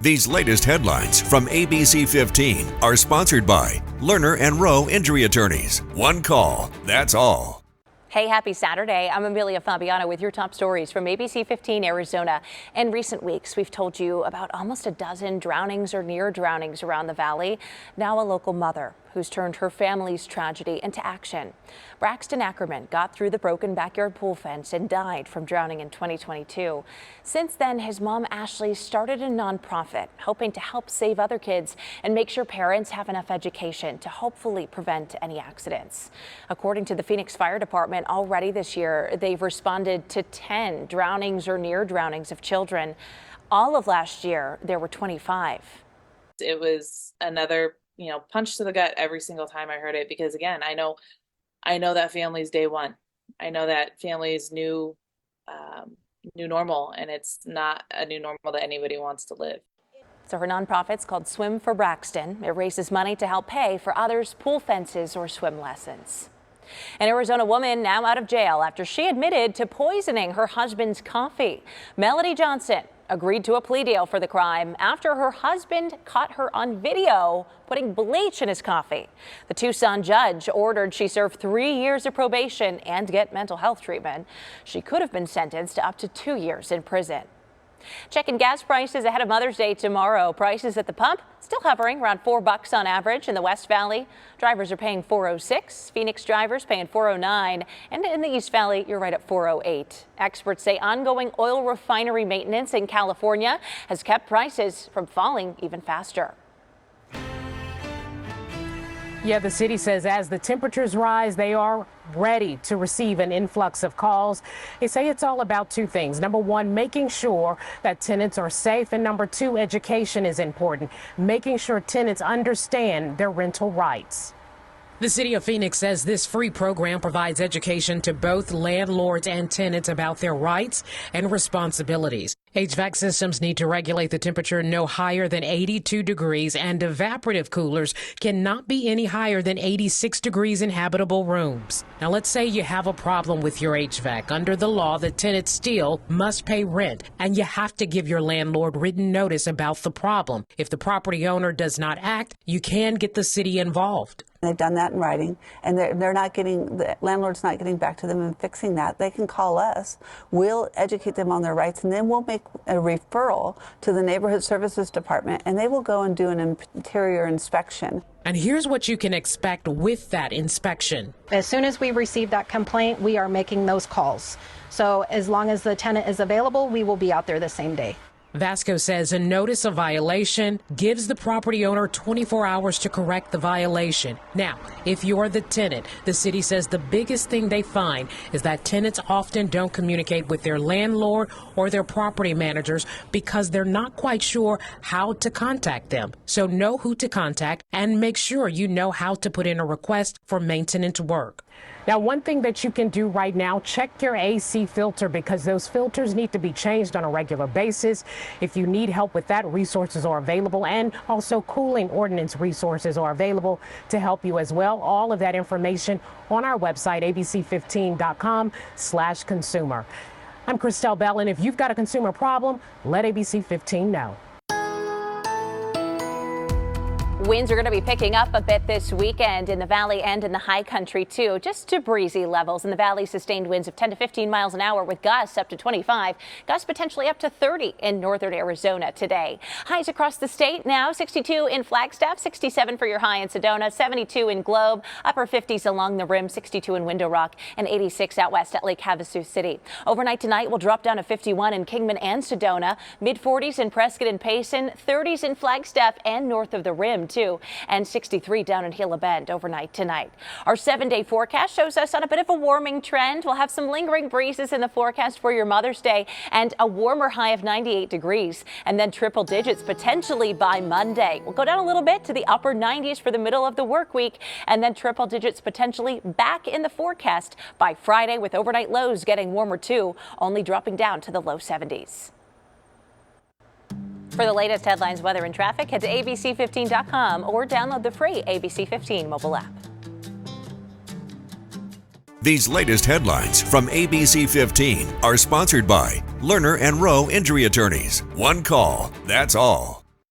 These latest headlines from ABC15 are sponsored by Lerner and Rowe Injury Attorneys. One call, that's all. Hey, happy Saturday. I'm Amelia Fabiano with your top stories from ABC15 Arizona. In recent weeks, we've told you about almost a dozen drownings or near drownings around the valley. Now a local mother who's turned her family's tragedy into action. Braxton Ackerman got through the broken backyard pool fence and died from drowning in 2022. Since then, his mom Ashley started a nonprofit hoping to help save other kids and make sure parents have enough education to hopefully prevent any accidents. According to the Phoenix Fire Department, already this year, they've responded to 10 drownings or near drownings of children. All of last year, there were 25. It was another punch to the gut every single time I heard it, because again, I know that family's day one. I know that family's new normal, and it's not a new normal that anybody wants to live. So her nonprofit's called Swim for Braxton. It raises money to help pay for others' pool fences or swim lessons. An Arizona woman now out of jail after she admitted to poisoning her husband's coffee. Melody Johnson agreed to a plea deal for the crime after her husband caught her on video putting bleach in his coffee. The Tucson judge ordered she serve 3 years of probation and get mental health treatment. She could have been sentenced to up to 2 years in prison. Checking gas prices ahead of Mother's Day tomorrow. Prices at the pump still hovering around $4 on average in the West Valley. Drivers are paying $4.06. Phoenix drivers paying $4.09. And in the East Valley, you're right at $4.08. Experts say ongoing oil refinery maintenance in California has kept prices from falling even faster. Yeah, the city says as the temperatures rise, they are ready to receive an influx of calls. They say it's all about two things. Number one, making sure that tenants are safe. And number two, education is important, making sure tenants understand their rental rights. The city of Phoenix says this free program provides education to both landlords and tenants about their rights and responsibilities. HVAC systems need to regulate the temperature no higher than 82 degrees, and evaporative coolers cannot be any higher than 86 degrees in habitable rooms. Now, let's say you have a problem with your HVAC. Under the law, the tenant still must pay rent, and you have to give your landlord written notice about the problem. If the property owner does not act, you can get the city involved. They've done that in writing, and the landlord's not getting back to them and fixing that. They can call us. We'll educate them on their rights, and then we'll make a referral to the Neighborhood Services Department, and they will go and do an interior inspection. And here's what you can expect with that inspection. As soon as we receive that complaint, we are making those calls. So as long as the tenant is available, we will be out there the same day. Vasco says a notice of violation gives the property owner 24 hours to correct the violation. Now, if you're the tenant, the city says the biggest thing they find is that tenants often don't communicate with their landlord or their property managers because they're not quite sure how to contact them. So know who to contact and make sure you know how to put in a request for maintenance work. Now, one thing that you can do right now, check your AC filter, because those filters need to be changed on a regular basis. If you need help with that, resources are available, and also cooling ordinance resources are available to help you as well. All of that information on our website, abc15.com/consumer. I'm Christelle Bell, and if you've got a consumer problem, let ABC15 know. Winds are going to be picking up a bit this weekend in the valley and in the high country, too. Just to breezy levels in the valley. Sustained winds of 10 to 15 miles an hour with gusts up to 25. Gusts potentially up to 30 in northern Arizona today. Highs across the state now. 62 in Flagstaff, 67 for your high in Sedona, 72 in Globe, upper 50s along the rim, 62 in Window Rock, and 86 out west at Lake Havasu City. Overnight tonight will drop down to 51 in Kingman and Sedona, mid 40s in Prescott and Payson, 30s in Flagstaff and north of the rim, and 63 down in Gila Bend overnight tonight. Our 7-day forecast shows us on a bit of a warming trend. We'll have some lingering breezes in the forecast for your Mother's Day and a warmer high of 98 degrees, and then triple digits potentially by Monday. We'll go down a little bit to the upper 90s for the middle of the work week, and then triple digits potentially back in the forecast by Friday, with overnight lows getting warmer too, only dropping down to the low 70s. For the latest headlines, weather, and traffic, head to abc15.com or download the free ABC15 mobile app. These latest headlines from ABC15 are sponsored by Lerner and Rowe Injury Attorneys. One call, that's all.